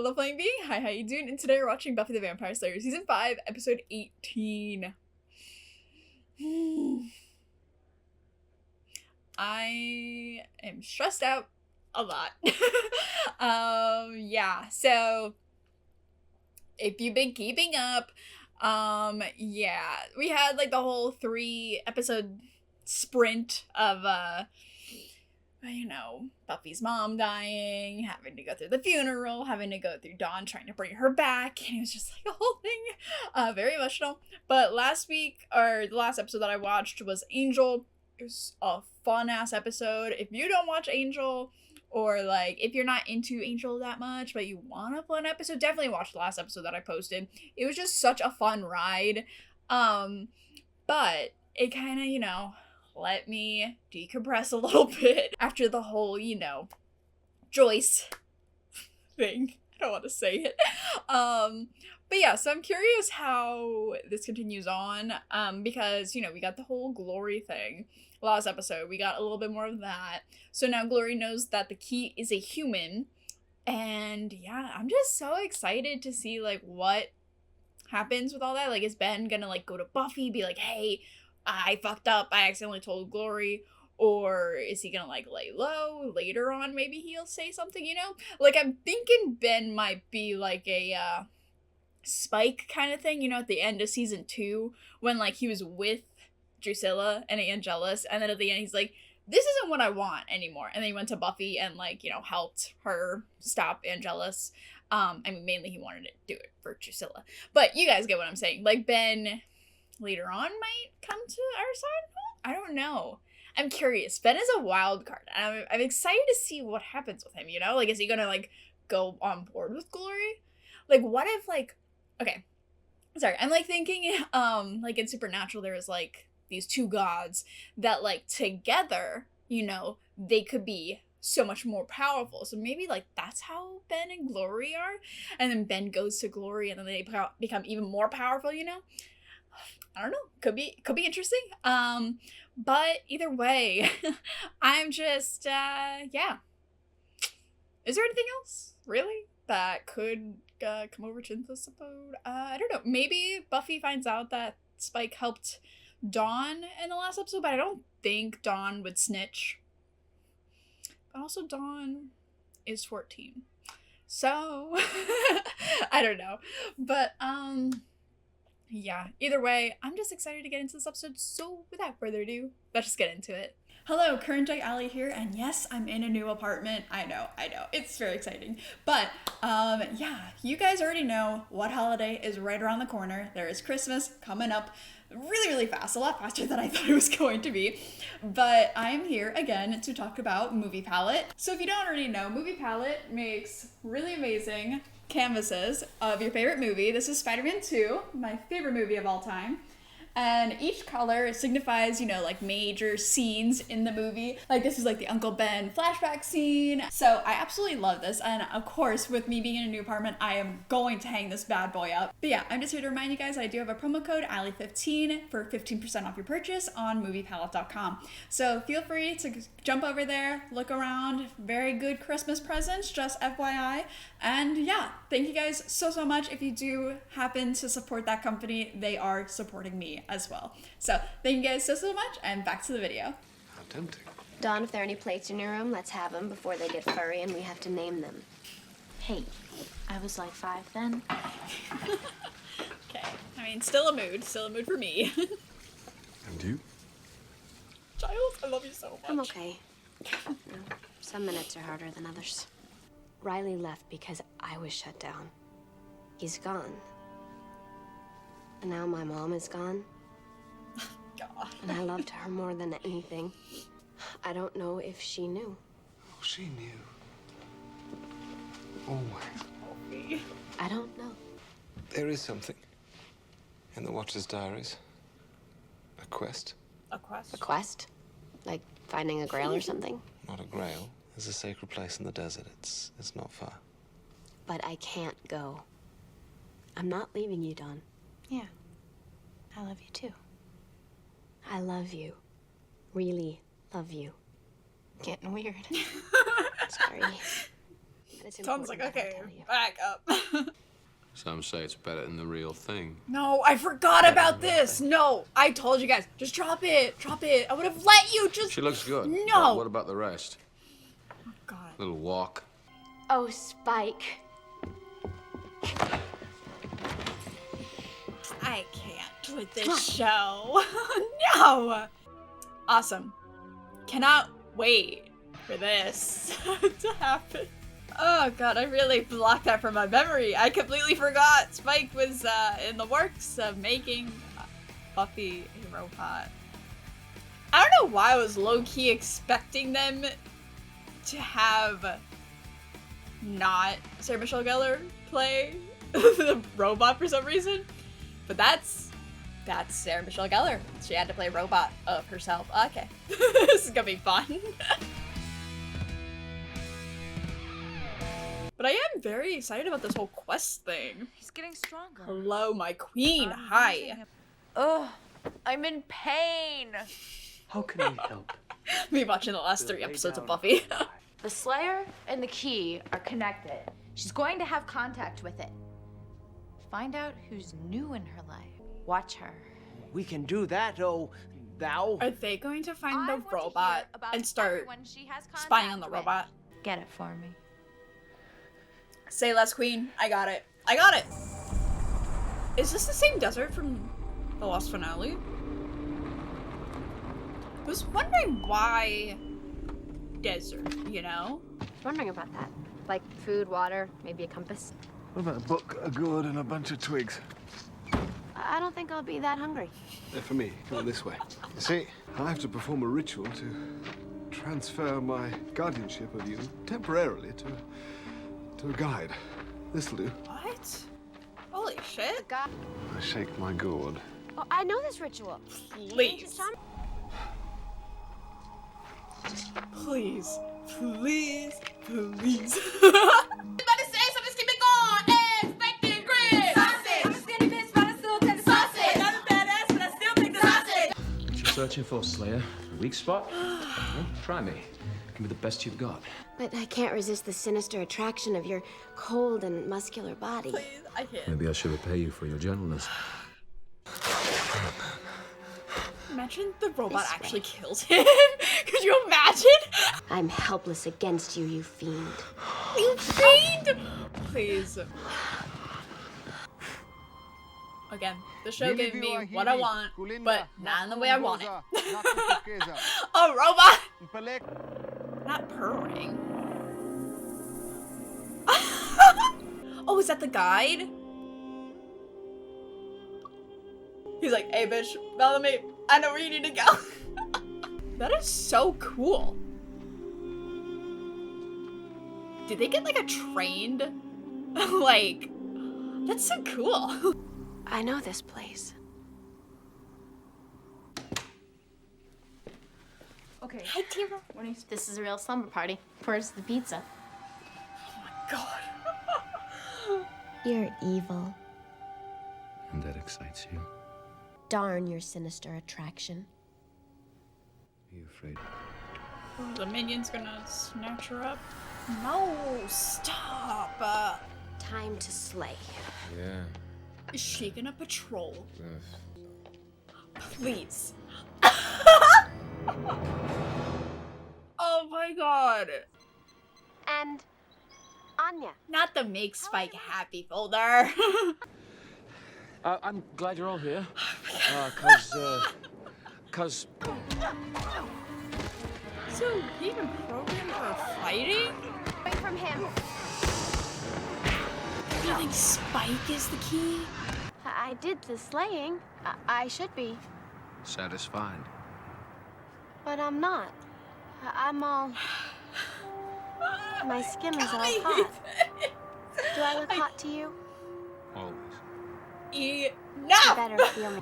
Hello Flying Bee, hi, how you doing? And today we're watching Buffy the Vampire Slayer Season 5, Episode 18. I am stressed out a lot. Yeah, so if you've been keeping up, yeah, we had like the whole 3-episode sprint of, Buffy's mom dying, having to go through the funeral, having to go through Dawn trying to bring her back, and it was just like a whole thing, very emotional. But last week, or the last episode that I watched was Angel. It was a fun-ass episode. If you don't watch Angel, or like if you're not into Angel that much but you want a fun episode, definitely watch the last episode that I posted. It was just such a fun ride. But it kind of, let me decompress a little bit after the whole, Joyce thing. I don't want to say it. But yeah, so I'm curious how this continues on, because, we got the whole Glory thing last episode. We got a little bit more of that. So now Glory knows that the key is a human, and yeah, I'm just so excited to see, like, what happens with all that. Like, is Ben gonna, like, go to Buffy, be like, hey, I fucked up, I accidentally told Glory, or is he gonna, like, lay low? Later on, maybe he'll say something, Like, I'm thinking Ben might be, like, a, Spike kind of thing, at the end of season 2, when, like, he was with Drusilla and Angelus, and then at the end he's like, this isn't what I want anymore, and then he went to Buffy and, like, helped her stop Angelus. Mainly he wanted to do it for Drusilla, but you guys get what I'm saying. Like, Ben later on might come to our side. I don't know. I'm curious. Ben is a wild card, and I'm excited to see what happens with him, Like, is he gonna, like, go on board with Glory? Like, what if, like, okay, sorry, I'm, like, thinking, like, in Supernatural, there was, like, these two gods that, like, together, they could be so much more powerful. So maybe, like, that's how Ben and Glory are, and then Ben goes to Glory, and then they become even more powerful, I don't know. Could be interesting. But either way, I'm just, yeah. Is there anything else, really, that could come over to this episode? I don't know. Maybe Buffy finds out that Spike helped Dawn in the last episode, but I don't think Dawn would snitch. But also Dawn is 14. So, I don't know. But, yeah, either way, I'm just excited to get into this episode, so without further ado, let's just get into it. Hello, Current Day Allie here, and yes, I'm in a new apartment. I know, it's very exciting. But, yeah, you guys already know what holiday is right around the corner. There is Christmas coming up really, really fast, a lot faster than I thought it was going to be. But I'm here again to talk about Movie Palette. So if you don't already know, Movie Palette makes really amazing canvases of your favorite movie. This is Spider-Man 2, my favorite movie of all time. And each color signifies, like, major scenes in the movie. Like, this is, like, the Uncle Ben flashback scene. So I absolutely love this. And, of course, with me being in a new apartment, I am going to hang this bad boy up. But yeah, I'm just here to remind you guys I do have a promo code, Allie15, for 15% off your purchase on moviepalette.com. So feel free to jump over there, look around. Very good Christmas presents, just FYI. And yeah, thank you guys so much. If you do happen to support that company, they are supporting me as well. So thank you guys so much, and back to the video. How tempting. Dawn, if there are any plates in your room, let's have them before they get furry and we have to name them. Hey, I was like 5 then. Okay, still a mood for me. And you? Giles, I love you so much. I'm okay. Some minutes are harder than others. Riley left because I was shut down. He's gone. And now my mom is gone. God. And I loved her more than anything. I don't know if she knew. Oh, she knew. Always. I don't know. There is something in the Watcher's diaries. A quest. A quest? A quest? Like finding a grail or something? Not a grail. There's a sacred place in the desert. It's not far. But I can't go. I'm not leaving you, Dawn. Yeah, I love you too. I love you. Really love you. Getting weird. Sorry. and it's Sounds like, important that I okay, tell you. back up. Some say it's better than the real thing. No, I forgot about this. No, I told you guys. Just drop it. Drop it. I would have let you just... She looks good. No. But what about the rest? Oh, God. Little walk. Oh, Spike. I can't with this show. No. Awesome. Cannot wait for this to happen. Oh god, I really blocked that from my memory. I completely forgot Spike was in the works of making Buffy a robot. I don't know why I was low-key expecting them to have not Sarah Michelle Gellar play the robot for some reason. But that's Sarah Michelle Gellar. She had to play a robot of herself. Okay. This is gonna be fun. But I am very excited about this whole quest thing. He's getting stronger. Hello, my queen. Hi. Ugh, I'm in pain. How can I help? Me watching the last 3 episodes of Buffy. The Slayer and the key are connected. She's going to have contact with it. Find out who's new in her life. Watch her. We can do that, oh, thou. Are they going to find I the want to robot hear about and start everyone she has spying on the contact with. robot? Get it for me. Say less, queen. I got it. I got it. Is this the same desert from the last finale? I was wondering why desert, you know? Wondering about that. Like food, water, maybe a compass. What about a book, a gourd, and a bunch of twigs? I don't think I'll be that hungry. They're for me. Come on this way. You see, I have to perform a ritual to transfer my guardianship of you temporarily to a guide. This'll do. What? Holy shit. God. I shake my gourd. Oh, I know this ritual. Please. Please. Please. Please. Everybody say something, just keep it going. Eggs, bacon, grits. Sausage. I'm a skinny bitch, but I still take the sausage. I'm a badass, but I still take the sausage. What you searching for, Slayer? A weak spot? Well, try me. Give me the best you've got. But I can't resist the sinister attraction of your cold and muscular body. Please. I can't. Maybe I should repay you for your gentleness. Imagine the robot This actually way. kills him. Could you imagine? I'm helpless against you, you fiend. You fiend! Please. Again, the show gave me what I want, but not in the way I want it. A robot! Not purring. Oh, is that the guide? He's like, hey bitch, Bellamy, I know where you need to go. That is so cool. Did they get like a trained? Like, that's so cool. I know this place. Okay. Hi, Tira. This is a real slumber party. Where's the pizza? God. You're evil. And that excites you? Darn your sinister attraction. Are you afraid? The minion's gonna snatch her up. No, stop. Time to slay. Yeah. Is she gonna patrol? Yes. Please. Oh my god. And Anya. Not the make Spike happy folder. I'm glad you're all here. Cause... So he even programmed her fighting? Away from him. You think Spike is the key? I did the slaying. I should be, Satisfied. but I'm not. I'm all... My skin is all I hot. Do I look hot to you? Always. You Enough! better feel me.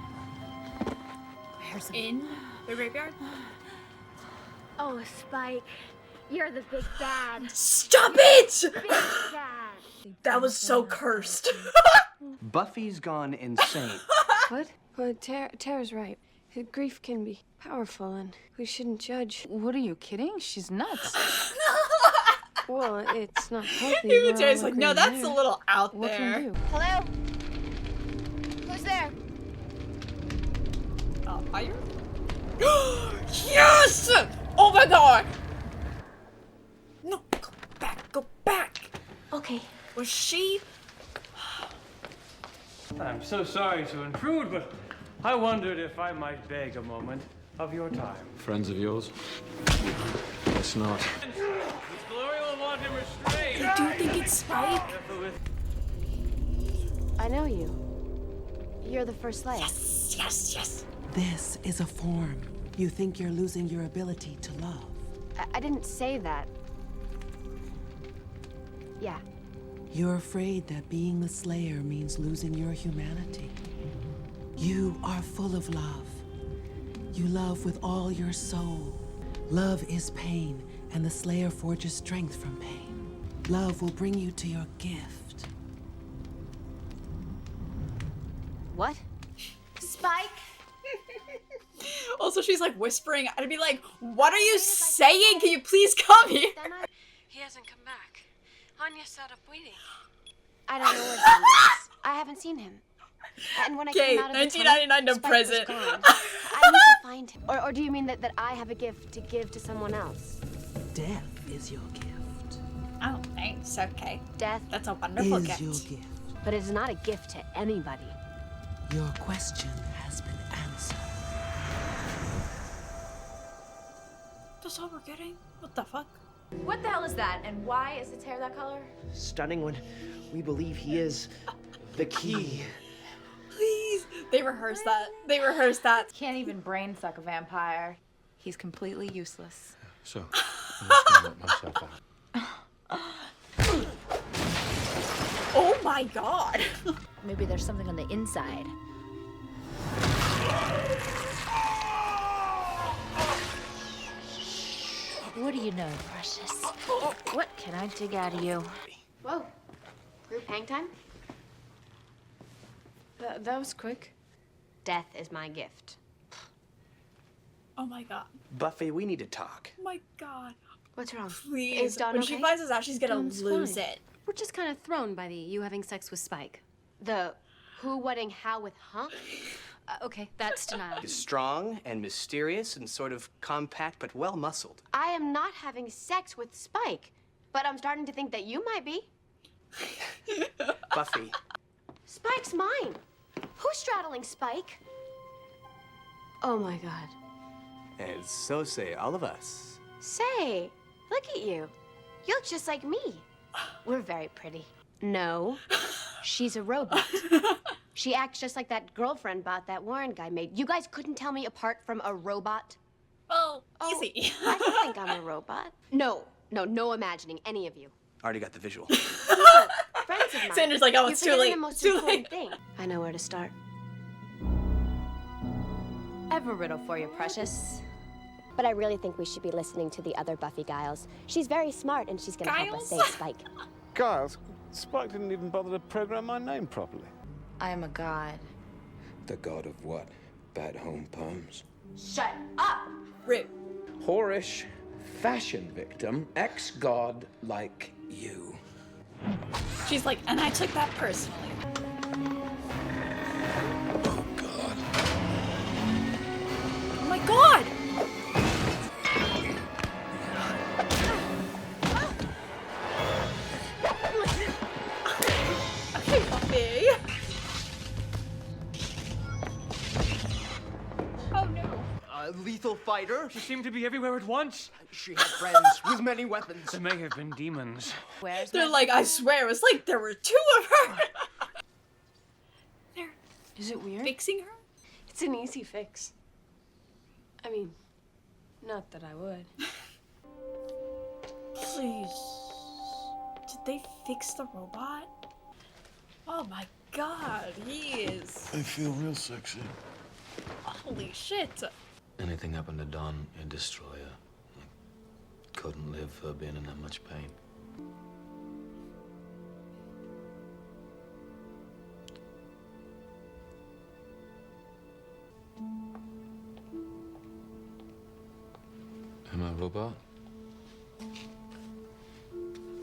In the graveyard? Oh, Spike. You're the big bad. Stop it! Big bad. That was so cursed. Buffy's gone insane. What? Well, Tara's right. Grief can be powerful, and we shouldn't judge. What are you kidding? She's nuts. Well, it's not healthy. Even We're all Terry's like, no, agreeing that's there. a little out What can there. we do? Hello? Who's there? Fire? Yes! Oh my god! No, go back, go back! Okay. Was she? I'm so sorry to intrude, but I wondered if I might beg a moment of your time. Friends of yours? Guess not. Miss Glory will want him restrained. I do think it's Spike. I know you. You're the first Slayer. Yes, yes, yes. This is a form. You think you're losing your ability to love. I didn't say that. Yeah. You're afraid that being the Slayer means losing your humanity. You are full of love. You love with all your soul. Love is pain, and the Slayer forges strength from pain. Love will bring you to your gift. What? Spike? Also, she's like whispering. I'd be like, what are you saying? Can you please come here? He hasn't come back. Anya sat up waiting. I don't know where Xander is. I haven't seen him. And when I Okay, came out of the 1999 tunnel, to Spike was present. gone. I need to find him. Or do you mean that I have a gift to give to someone else? Death is your gift. Oh, thanks. Okay. Death That's a wonderful Is gift. your gift. But it is not a gift to anybody. Your question has been answered. That's all we're getting? What the fuck? What the hell is that? And why is its hair that color? Stunning when we believe he is the key. Please. They rehearsed that. They rehearsed that. Can't even brain suck a vampire. He's completely useless. So, I'm just gonna let myself out. Oh my god. Maybe there's something on the inside. What do you know, precious? What can I dig out of you? Whoa. Group hang time? That was quick. Death is my gift. Oh my god. Buffy, we need to talk. Oh my god. What's wrong? Please. Is Dawn when okay? she finds us out, she's gonna Dawn's lose fine. it. We're just kind of thrown by the you having sex with Spike. The who, whatting, how with huh? Okay, that's denial. He's strong and mysterious and sort of compact but well muscled. I am not having sex with Spike, but I'm starting to think that you might be. Buffy, Spike's mine. Who's straddling Spike? Oh my god. and so say all of us. Say, look at you. You look just like me. We're very pretty. No, she's a robot. She acts just like that girlfriend bot that Warren guy made. You guys couldn't tell me apart from a robot? Well, easy. I don't think I'm a robot. No imagining any of you. Already got the visual. Friends of mine. Sandra's like, oh, You're it's too forgetting late. the most Too important late. thing. I know where to start. I have a riddle for you, precious. But I really think we should be listening to the other Buffy Giles. She's very smart and she's gonna help us Giles? save Spike. Giles, Spike didn't even bother to program my name properly. I am a god. The god of what? Bad home poems? Shut up! Rip. Whorish, fashion victim, ex-god like you. She's like, and I took that personally. Oh, God. Oh my god! Okay, Buffy. Oh no. A lethal fighter? She seemed to be everywhere at once. She had friends with many weapons. There may have been demons. Where's They're my... like, I swear, it was like there were two of her. They're Is it weird? fixing her? It's an easy fix. I mean, not that I would. Please. Did they fix the robot? Oh my god, he is. I feel real sexy. Holy shit. Anything happened to Dawn, it'd destroy her. I couldn't live her being in that much pain. Am I a robot?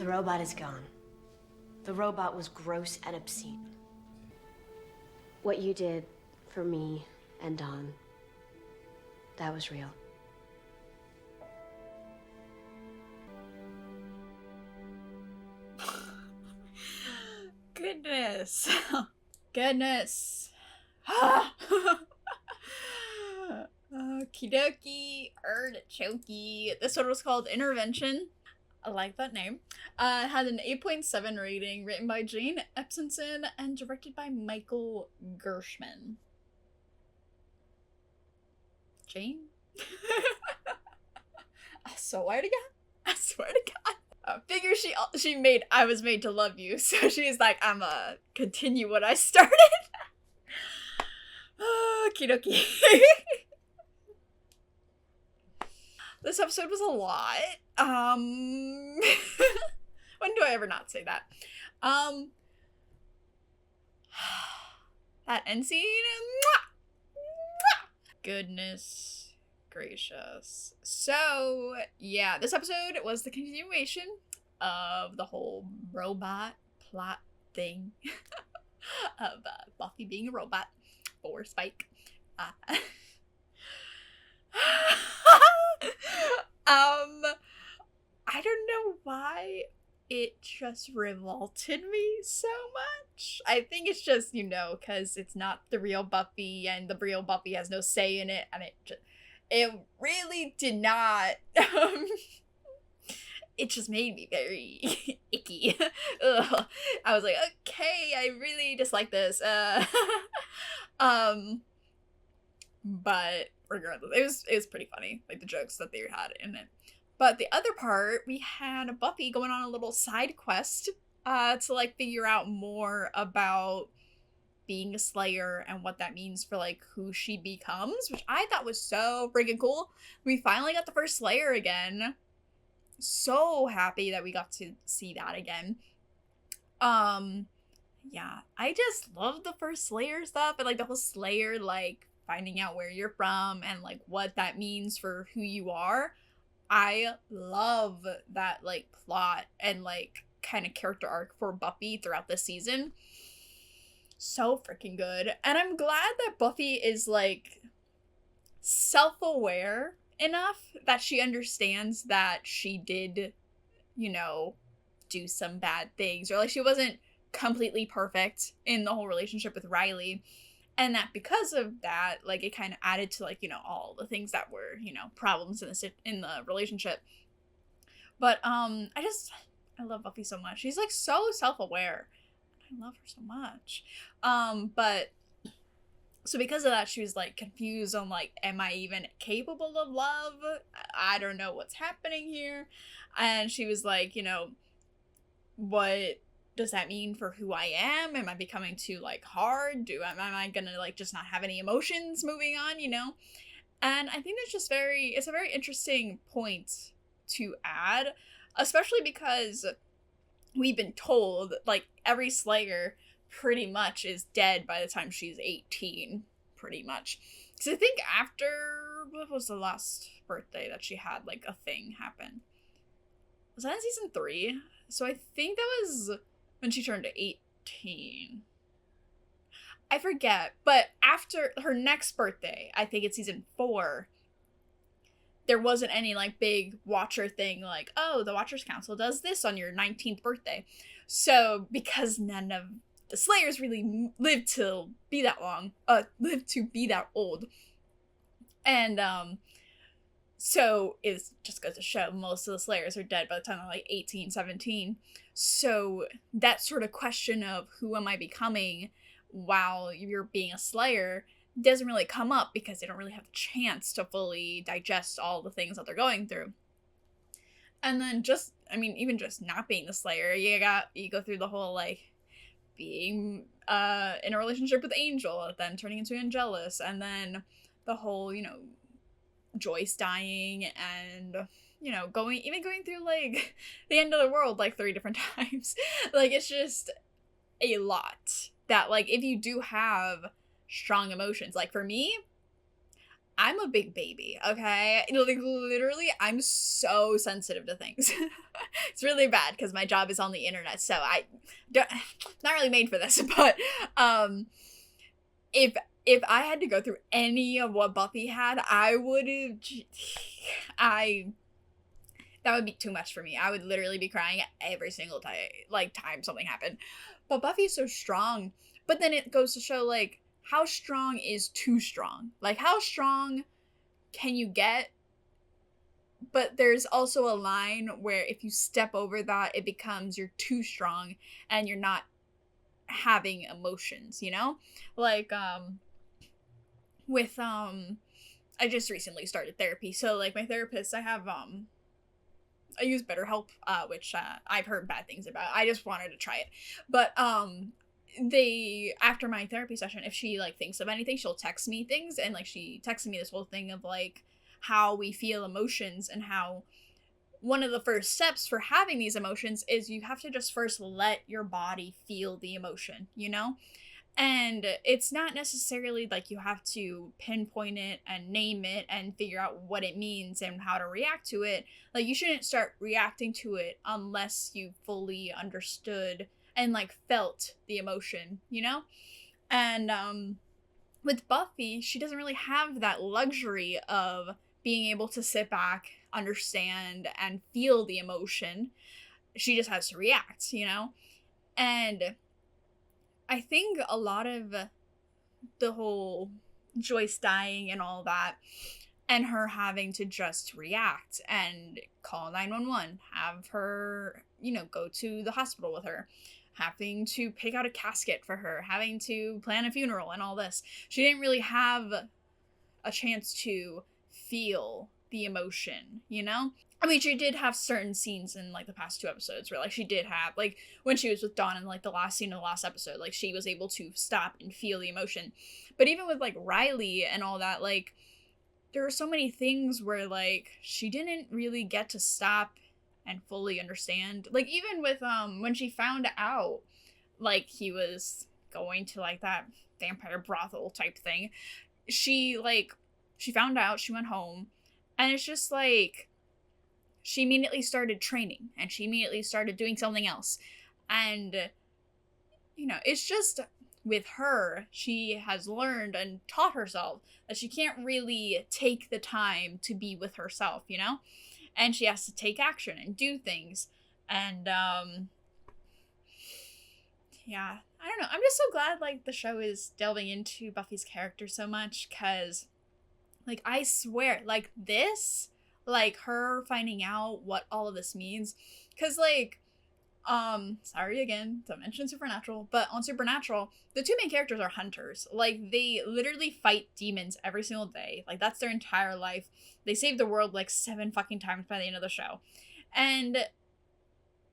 The robot is gone. The robot was gross and obscene. What you did for me and Dawn, that was real. Goodness. Goodness. Okie dokie, artichoke. This one was called Intervention. I like that name. It had an 8.7 rating, written by Jane Epsonson and directed by Michael Gershman. Jane? I swear to God. I swear to God. Figure she made I Was Made to Love You, so she's like, I'ma continue what I started. Okie dokie. This episode was a lot. When do I ever not say that? That end scene. Goodness gracious. So, yeah, this episode was the continuation of the whole robot plot thing of Buffy being a robot for Spike. I don't know why it just revolted me so much. I think it's just, you know, because it's not the real Buffy and the real Buffy has no say in it, and it really did not, it just made me very icky. Ugh. I was like, okay, I really dislike this. But regardless, it was pretty funny, like the jokes that they had in it. But the other part, we had Buffy going on a little side quest to like figure out more about being a Slayer and what that means for like who she becomes, which I thought was so freaking cool. We finally got the first Slayer again. So happy that we got to see that again. Yeah, I just love the first Slayer stuff and like the whole Slayer like finding out where you're from and like what that means for who you are. I love that like plot and like kind of character arc for Buffy throughout the season. So freaking good. And I'm glad that Buffy is like self-aware enough that she understands that she did, you know, do some bad things, or like she wasn't completely perfect in the whole relationship with Riley. And that because of that, like, it kind of added to, like, you know, all the things that were, you know, problems in the relationship. But, I love Buffy so much. She's, like, so self-aware. I love her so much. But, so because of that, she was, like, confused on, like, am I even capable of love? I don't know what's happening here. And she was like, you know, what does that mean for who I am? Am I becoming too, like, hard? Am I gonna, like, just not have any emotions moving on, you know? And I think that's just it's a very interesting point to add, especially because we've been told, like, every Slayer pretty much is dead by the time she's 18, pretty much. Because I think after, what was the last birthday that she had, like, a thing happen? Was that in season 3? So I think that was when she turned 18. I forget, but after her next birthday, I think it's season 4, there wasn't any, like, big Watcher thing, like, oh, the Watchers Council does this on your 19th birthday. So, because none of the Slayers really lived to be that old. And, so it just goes to show most of the Slayers are dead by the time they're, like, 18, 17. So that sort of question of who am I becoming while you're being a Slayer doesn't really come up because they don't really have a chance to fully digest all the things that they're going through. And then even just not being the Slayer, you go through the whole, like, being in a relationship with Angel, then turning into Angelus, and then the whole, you know, Joyce dying, and, you know, going through, like, the end of the world, like, 3 different times. Like, it's just a lot that, like, if you do have strong emotions, like, for me, I'm a big baby, okay? Like, literally, I'm so sensitive to things. It's really bad because my job is on the internet, so I don't, not really made for this, but if I had to go through any of what Buffy had, I would have, that would be too much for me. I would literally be crying every single time, like, time something happened. But Buffy's so strong. But then it goes to show, like, how strong is too strong? Like, how strong can you get? But there's also a line where if you step over that, it becomes you're too strong and you're not having emotions, you know? Like, with, I just recently started therapy. So, like, my therapist, I use BetterHelp, which I've heard bad things about. I just wanted to try it. But they, after my therapy session, if she like thinks of anything, she'll text me things, and like she texted me this whole thing of like how we feel emotions and how one of the first steps for having these emotions is you have to just first let your body feel the emotion, you know? And it's not necessarily like you have to pinpoint it and name it and figure out what it means and how to react to it. Like, you shouldn't start reacting to it unless you fully understood and like felt the emotion, you know? And with Buffy, she doesn't really have that luxury of being able to sit back, understand, and feel the emotion. She just has to react, you know? And I think a lot of the whole Joyce dying and all that, and her having to just react and call 911, have her, you know, go to the hospital with her, having to pick out a casket for her, having to plan a funeral and all this. She didn't really have a chance to feel the emotion, you know? I mean, she did have certain scenes in, like, the past 2 episodes where, like, she did have, like, when she was with Dawn in, like, the last scene of the last episode, like, she was able to stop and feel the emotion. But even with, like, Riley and all that, like, there are so many things where, like, she didn't really get to stop and fully understand. Like, even with, when she found out, like, he was going to, like, that vampire brothel type thing, she found out, she went home, and it's just, like, she immediately started training, and she immediately started doing something else. And, you know, it's just, with her, she has learned and taught herself that she can't really take the time to be with herself, you know? And she has to take action and do things. And, yeah, I don't know. I'm just so glad, like, the show is delving into Buffy's character so much, because, like, I swear, like, this, like, her finding out what all of this means, because, like, sorry again to mention Supernatural, but on Supernatural, the 2 main characters are hunters. Like, they literally fight demons every single day. Like, that's their entire life. They save the world, like, 7 fucking times by the end of the show. And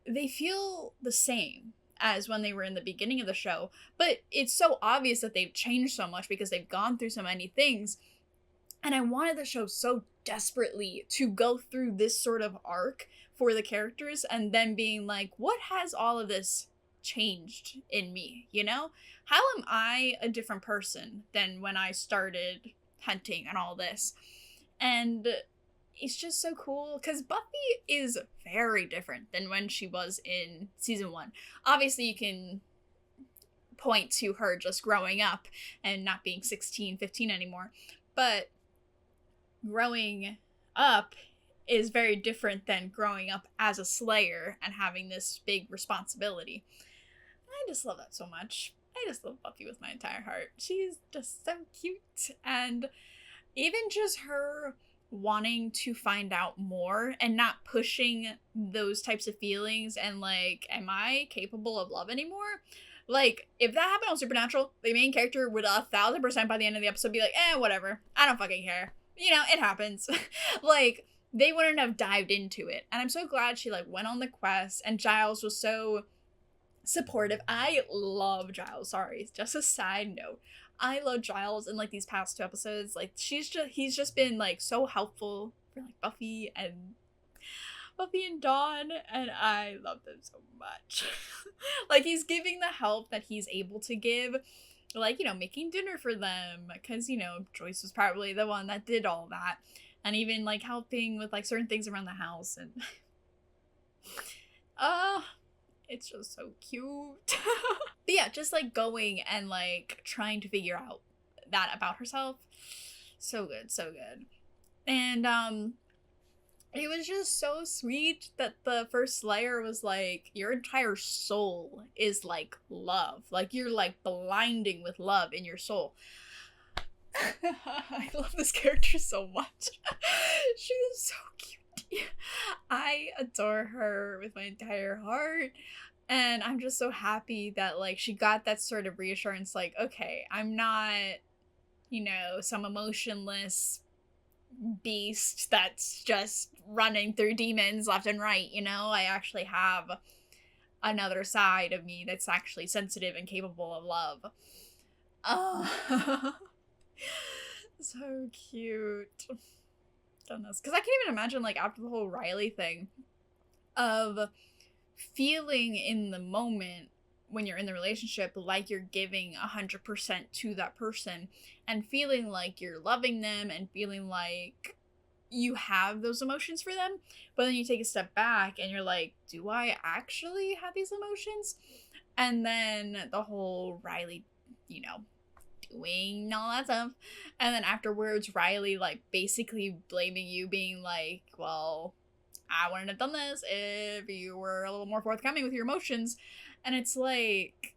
they feel the same as when they were in the beginning of the show, but it's so obvious that they've changed so much because they've gone through so many things. And I wanted the show so desperately to go through this sort of arc for the characters, and then being like, what has all of this changed in me, you know? How am I a different person than when I started hunting and all this? And it's just so cool, because Buffy is very different than when she was in season 1. Obviously, you can point to her just growing up and not being 16, 15 anymore, but growing up is very different than growing up as a Slayer and having this big responsibility. I just love that so much. I just love Buffy with my entire heart. She's just so cute. And even just her wanting to find out more and not pushing those types of feelings and like, am I capable of love anymore? Like, if that happened on Supernatural, the main character would 1000% by the end of the episode be like, whatever. I don't fucking care. You know, it happens. Like, they wouldn't have dived into it. And I'm so glad she, like, went on the quest, and Giles was so supportive. I love Giles. Sorry, just a side note. I love Giles in, like, these past 2 episodes. Like, he's just been, like, so helpful for, like, Buffy and Dawn, and I love them so much. Like, he's giving the help that he's able to give, like, you know, making dinner for them, because, you know, Joyce was probably the one that did all that, and even like helping with like certain things around the house, and it's just so cute. But yeah, just like going and like trying to figure out that about herself. So good, so good. And it was just so sweet that the first Slayer was like, your entire soul is like love. Like you're like blinding with love in your soul. I love this character so much. She is so cute. I adore her with my entire heart. And I'm just so happy that like she got that sort of reassurance, like, okay, I'm not, you know, some emotionless beast that's just running through demons left and right, you know? I actually have another side of me that's actually sensitive and capable of love. Oh, so cute. Goodness. Because I can't even imagine, like, after the whole Riley thing, of feeling in the moment when you're in the relationship like you're giving 100% to that person, and feeling like you're loving them and feeling like you have those emotions for them, but then you take a step back and you're like, do I actually have these emotions? And then the whole Riley, you know, doing all that stuff, and then afterwards Riley like basically blaming you, being like, well, I wouldn't have done this if you were a little more forthcoming with your emotions. And it's like,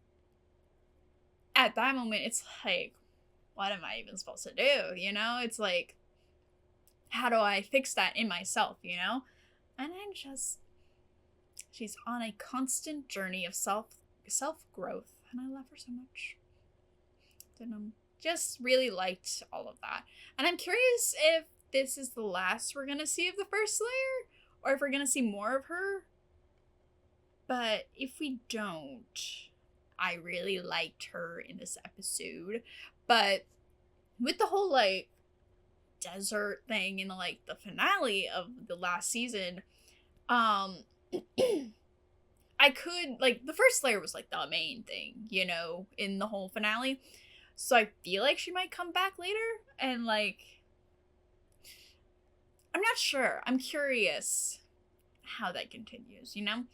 at that moment, it's like, what am I even supposed to do? You know, it's like, how do I fix that in myself, you know? And I'm just, she's on a constant journey of self-growth, and I love her so much. And just really liked all of that. And I'm curious if this is the last we're gonna see of the first Slayer, or if we're gonna see more of her. But if we don't, I really liked her in this episode. But with the whole like desert thing in like the finale of the last season, I could, like, the first Slayer was like the main thing, you know, in the whole finale. So I feel like she might come back later, and like, I'm not sure. I'm curious how that continues, you know?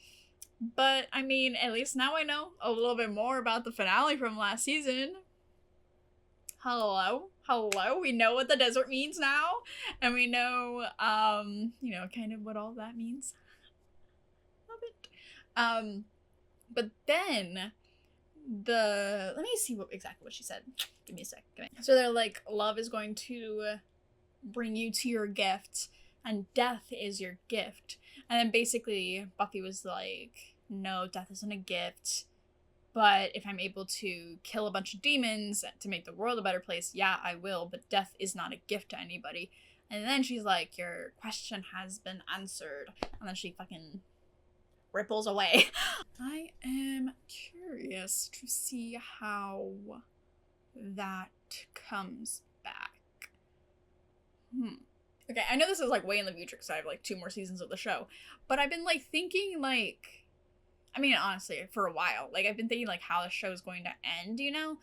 But, I mean, at least now I know a little bit more about the finale from last season. Hello? Hello? We know what the desert means now. And we know, you know, kind of what all that means. Love it. But then, let me see exactly what she said. Give me a sec. So they're like, love is going to bring you to your gift, and death is your gift. And then basically Buffy was like, no, death isn't a gift, but if I'm able to kill a bunch of demons to make the world a better place, yeah, I will, but death is not a gift to anybody. And then she's like, your question has been answered. And then she fucking ripples away. I am curious to see how that comes back. Okay, I know this is like way in the future because I have like 2 more seasons of the show, but I've been like thinking, like, I mean, honestly, for a while, like I've been thinking like how the show is going to end, you know?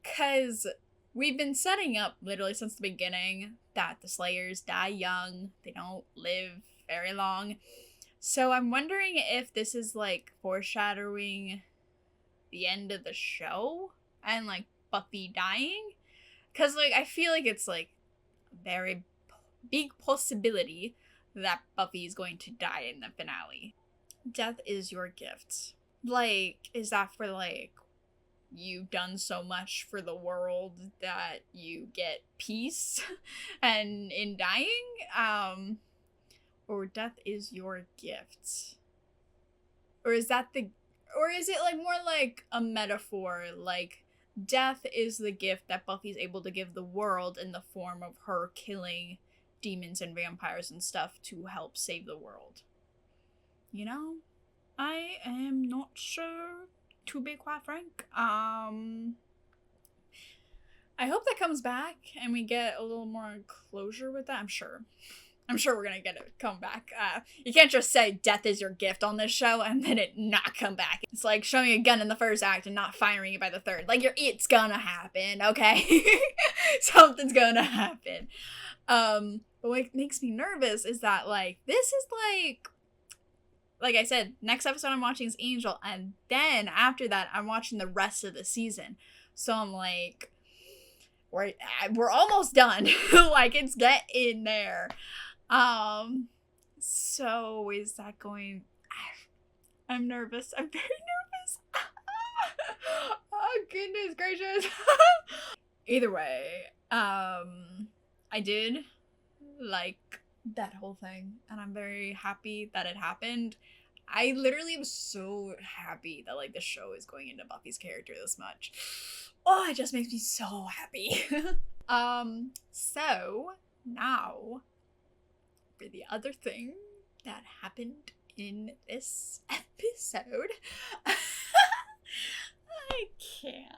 Because we've been setting up literally since the beginning that the Slayers die young, they don't live very long. So I'm wondering if this is like foreshadowing the end of the show and like Buffy dying. Because like I feel like it's like a very big possibility that Buffy is going to die in the finale. Death is your gift. Like, is that for like, you've done so much for the world that you get peace and in dying? Or death is your gift? Or is that or is it like more like a metaphor, like death is the gift that Buffy's able to give the world in the form of her killing demons and vampires and stuff to help save the world? You know? I am not sure, to be quite frank. I hope that comes back and we get a little more closure with that. I'm sure. I'm sure we're gonna get it come back. You can't just say death is your gift on this show and then it not come back. It's like showing a gun in the first act and not firing it by the third. Like, it's gonna happen, okay? Something's gonna happen. But what makes me nervous is that, like, this is like I said, next episode I'm watching is Angel, and then after that I'm watching the rest of the season. So I'm like, we're almost done. Like, it's getting there. So is that going... I'm nervous. I'm very nervous. Oh, goodness gracious. Either way, I did like that whole thing, and I'm very happy that it happened. I literally am so happy that, like, the show is going into Buffy's character this much. Oh, it just makes me so happy. So now for the other thing that happened in this episode. I can't.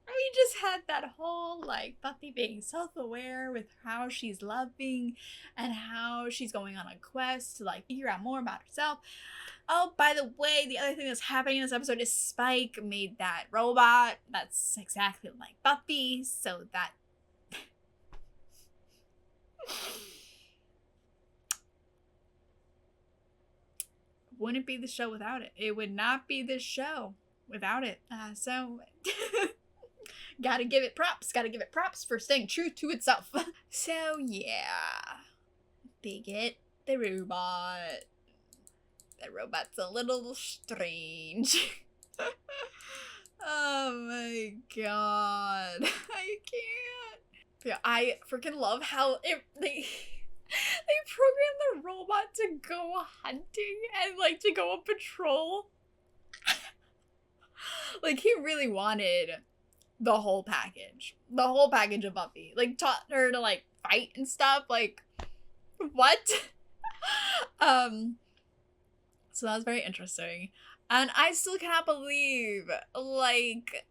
We just had that whole, like, Buffy being self-aware with how she's loving and how she's going on a quest to, like, figure out more about herself. Oh, by the way, the other thing that's happening in this episode is Spike made that robot that's exactly like Buffy, so that... wouldn't be the show without it. It would not be this show without it. So... gotta give it props for staying true to itself. So yeah, Bigot the robot. The robot's a little strange. Oh my god, I can't. Yeah, I freaking love how they programmed the robot to go hunting and, like, to go on patrol. Like, he really wanted the whole package of Buffy. Like, taught her to, like, fight and stuff. Like, what? So that was very interesting. And I still cannot believe, like,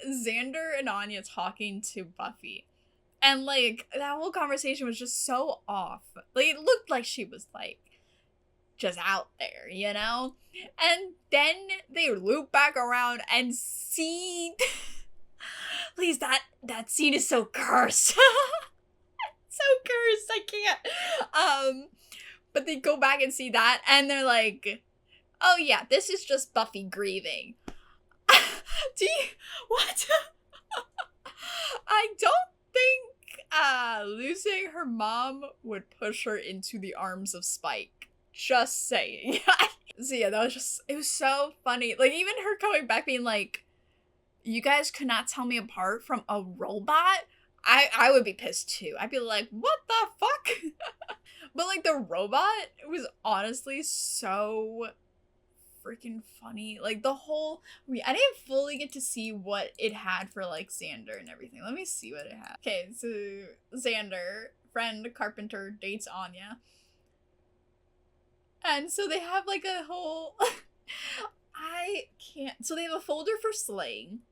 Xander and Anya talking to Buffy. And, like, that whole conversation was just so off. Like, it looked like she was, like, just out there, you know? And then they loop back around and see... Please, that scene is so cursed. So cursed, I can't. But they go back and see that, and they're like, oh yeah, this is just Buffy grieving. What? I don't think losing her mom would push her into the arms of Spike. Just saying. So yeah, it was so funny. Like, even her coming back being like, you guys could not tell me apart from a robot? I would be pissed too. I'd be like, what the fuck? But, like, the robot was honestly so freaking funny. Like, the whole... I didn't fully get to see what it had for, like, Xander and everything. Let me see what it had. Okay, so Xander, friend, carpenter, dates Anya. And so they have, like, a whole... I can't... So they have a folder for slaying,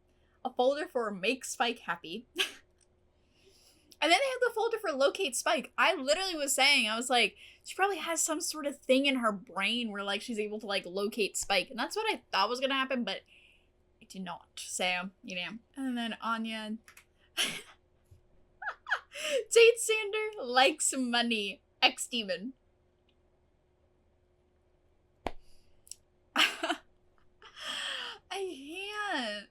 a folder for make Spike happy, and then they have the folder for locate Spike. I literally was saying, I was like, she probably has some sort of thing in her brain where, like, she's able to, like, locate Spike. And that's what I thought was gonna happen, but it did not. So, you know. And then Anya dates Xander, likes money, ex-demon. I can't.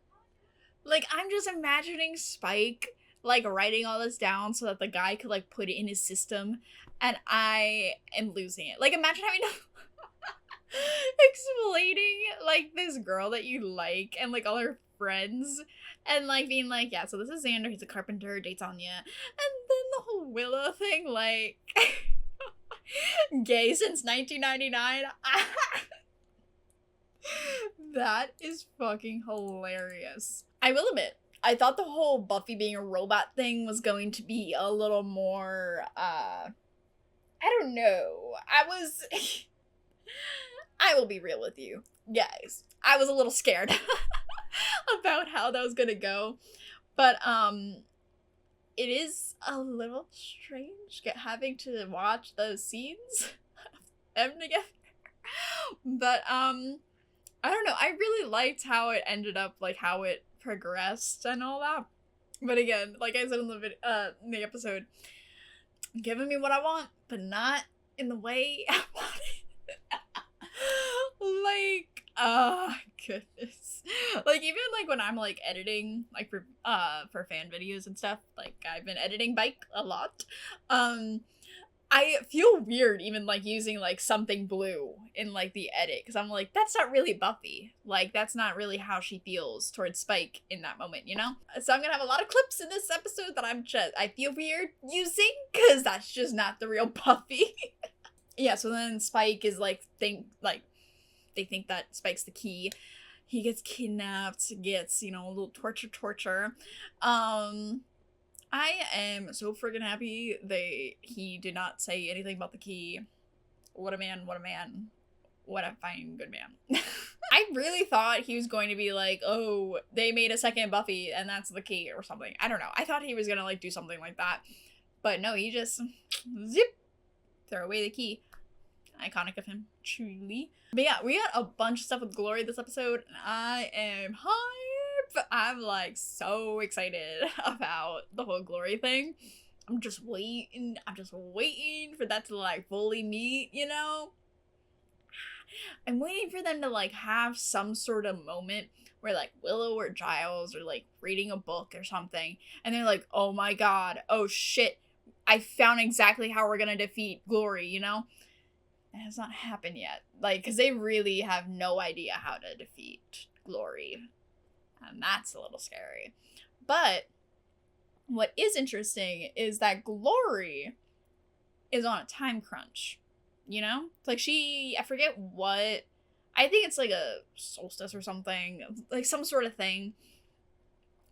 Like, I'm just imagining Spike, like, writing all this down so that the guy could, like, put it in his system, and I am losing it. Like, imagine having to explaining, like, this girl that you like and, like, all her friends, and, like, being like, yeah, so this is Xander, he's a carpenter, dates Anya, and then the whole Willow thing, like, gay since 1999. That is fucking hilarious. I will admit, I thought the whole Buffy being a robot thing was going to be a little more, I don't know. I will be real with you, guys. I was a little scared about how that was gonna go. But, it is a little strange having to watch those scenes of them together. But, I don't know. I really liked how it ended up, like, how it progressed and all that. But again, like I said in the episode, giving me what I want, but not in the way I want it. Like, goodness. Like, even, like, when I'm, like, editing, like, for fan videos and stuff, like, I've been editing Bike a lot, I feel weird even, like, using, like, something blue in, like, the edit, because I'm like, that's not really Buffy. Like, that's not really how she feels towards Spike in that moment, you know? So I'm gonna have a lot of clips in this episode that I feel weird using, because that's just not the real Buffy. Yeah, so then Spike is, like, they think that Spike's the key. He gets kidnapped, gets, you know, a little torture. I am so friggin' happy he did not say anything about the key. What a man, what a man. What a fine, good man. I really thought he was going to be like, oh, they made a second Buffy and that's the key or something. I don't know. I thought he was gonna, like, do something like that. But no, he just, zip, throw away the key. Iconic of him, truly. But yeah, we got a bunch of stuff with Glory this episode, and I am hype. I'm, like, so excited about the whole Glory thing. I'm just waiting for that to, like, fully meet, you know? I'm waiting for them to, like, have some sort of moment where, like, Willow or Giles are, like, reading a book or something, and they're like, oh my god, oh shit, I found exactly how we're gonna defeat Glory, you know? It has not happened yet. Like, because they really have no idea how to defeat Glory. And that's a little scary. But what is interesting is that Glory is on a time crunch. You know? It's like I forget what, I think it's like a solstice or something. Like some sort of thing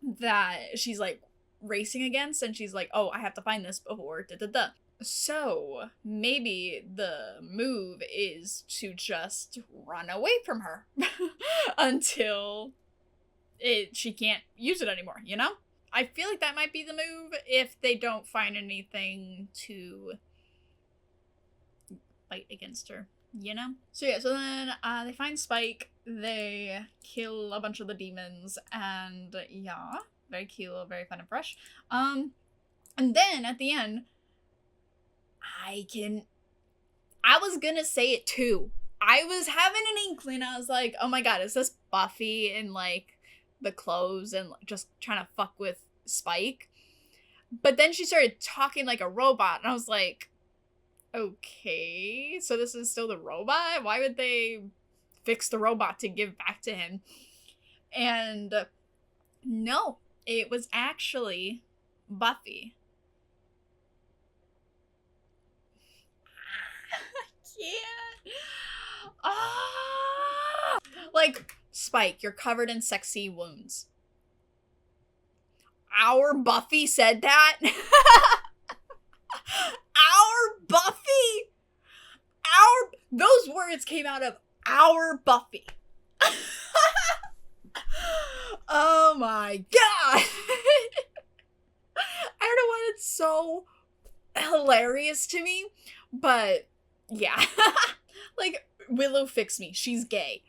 that she's like racing against. And she's like, oh, I have to find this before da-da-da. So, maybe the move is to just run away from her until she can't use it anymore, you know? I feel like that might be the move if they don't find anything to fight against her, you know? So yeah, so then they find Spike, they kill a bunch of the demons, and yeah, very cute, very fun and fresh. And then at the end, I was gonna say it too. I was having an inkling. I was like, oh my god, is this Buffy in, like, the clothes and just trying to fuck with Spike? But then she started talking like a robot, and I was like, okay, so this is still the robot? Why would they fix the robot to give back to him? And no, it was actually Buffy. Yeah. Ah! Like, Spike, you're covered in sexy wounds. Our Buffy said that? Our Buffy? Those words came out of our Buffy. Oh my god. I don't know why it's so hilarious to me, but yeah. Like, Willow fix me. She's gay.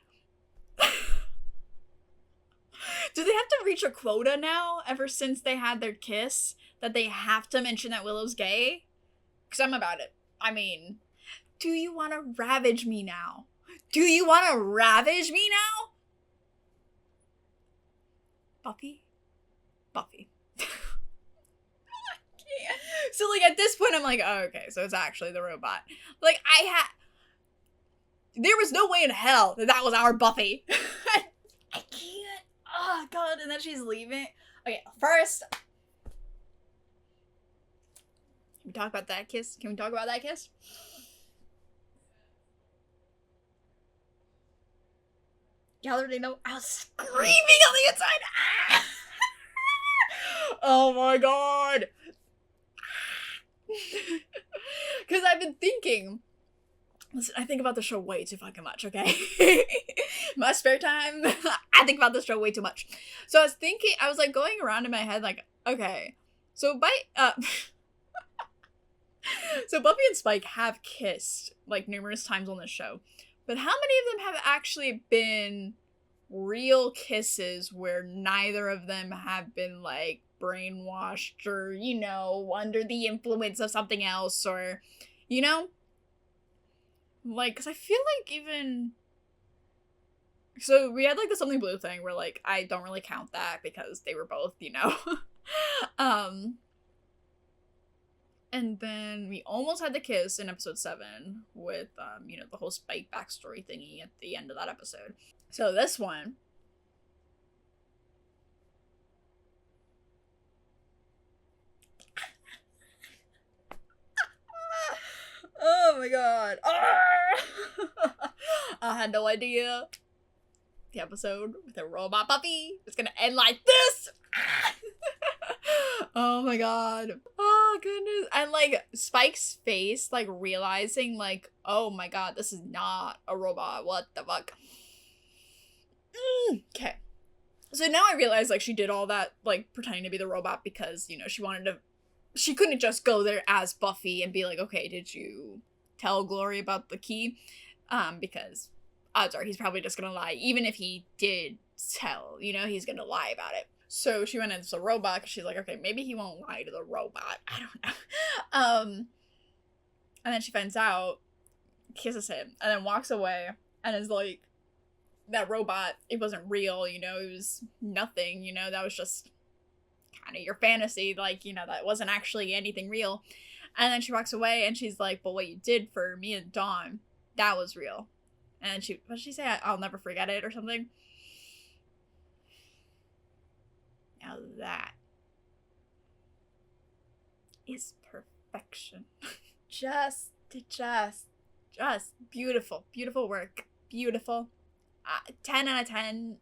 Do they have to reach a quota now, ever since they had their kiss, that they have to mention that Willow's gay? Because I'm about it. I mean, do you want to ravage me now? Do you want to ravage me now? Buffy? Buffy. So, like, at this point, I'm like, oh, okay, so it's actually the robot. Like, there was no way in hell that was our Buffy. I can't. Oh, God, and then she's leaving. Okay, first, can we talk about that kiss? Can we talk about that kiss? Y'all already know I was screaming on the inside. Ah! Oh my god. Because I've been thinking. Listen, I think about the show way too fucking much, okay? My spare time, I think about this show way too much. So I was like going around in my head like, okay, So so Buffy and Spike have kissed like numerous times on this show, but how many of them have actually been real kisses where neither of them have been like brainwashed or, you know, under the influence of something else, or, you know, like, because I feel like even so we had like the Something Blue thing where like I don't really count that because they were both, you know. And then we almost had the kiss in episode 7 with, you know, the whole Spike backstory thingy at the end of that episode. So this one, oh my god. I had no idea the episode with the robot Buffy was gonna end like this. Oh my god. Oh goodness. And like Spike's face, like realizing like, oh my god, this is not a robot. What the fuck? Okay. So now I realize like she did all that like pretending to be the robot because, you know, she couldn't just go there as Buffy and be like, okay, did you tell Glory about the key? Because odds are he's probably just gonna lie. Even if he did tell, you know, he's gonna lie about it. So she went as a robot because she's like, okay, maybe he won't lie to the robot. I don't know. And then she finds out, kisses him, and then walks away and is like, that robot, it wasn't real, you know, it was nothing, you know, that was just kind of your fantasy, like, you know, that wasn't actually anything real. And then she walks away and she's like, but what you did for me and Dawn, that was real. And what did she say? I'll never forget it or something. Now that is perfection. just beautiful, beautiful work. Beautiful. 10 out of 10.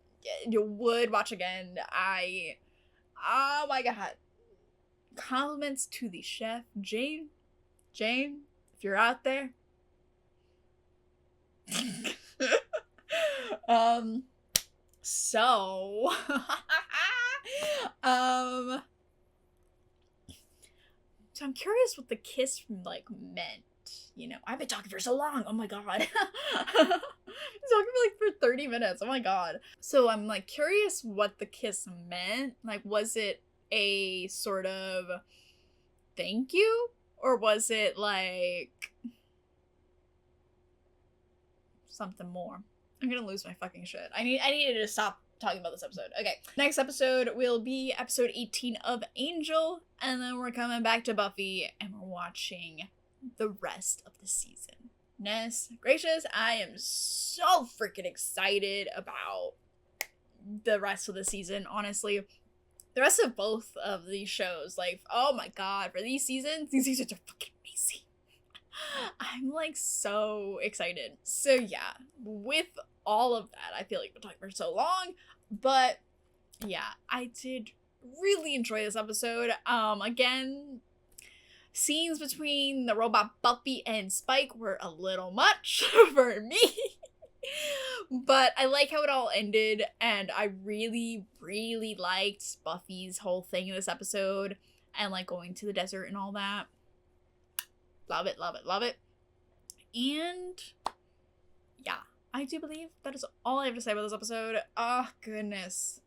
You would watch again. Oh my god. Compliments to the chef, Jane. Jane, if you're out there. So so I'm curious what the kiss like meant, you know. I've been talking for so long. Oh my god. I've been talking for 30 minutes. Oh my god. So I'm like curious what the kiss meant. Like, was it a sort of thank you, or was it like something more? I'm gonna lose my fucking shit. I needed to stop talking about this episode. Okay, next episode will be episode 18 of Angel, and then we're coming back to Buffy, and we're watching the rest of the season. Goodness gracious, I am so freaking excited about the rest of the season, honestly. The rest of both of these shows, like, oh my god, for these seasons are fucking amazing. I'm like so excited. So yeah, with all of that, I feel like we're talking for so long, but yeah, I did really enjoy this episode. Again, scenes between the robot Buffy and Spike were a little much for me. But I like how it all ended, and I really, really liked Buffy's whole thing in this episode, and like going to the desert and all that. Love it, love it, love it. And yeah, I do believe that is all I have to say about this episode. Oh, goodness.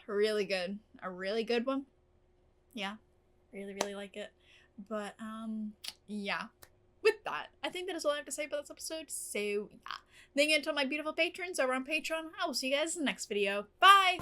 Really good. A really good one. Yeah, really, really like it. But, yeah. With that, I think that is all I have to say about this episode. So, yeah. Thank you to my beautiful patrons over on Patreon. I will see you guys in the next video. Bye!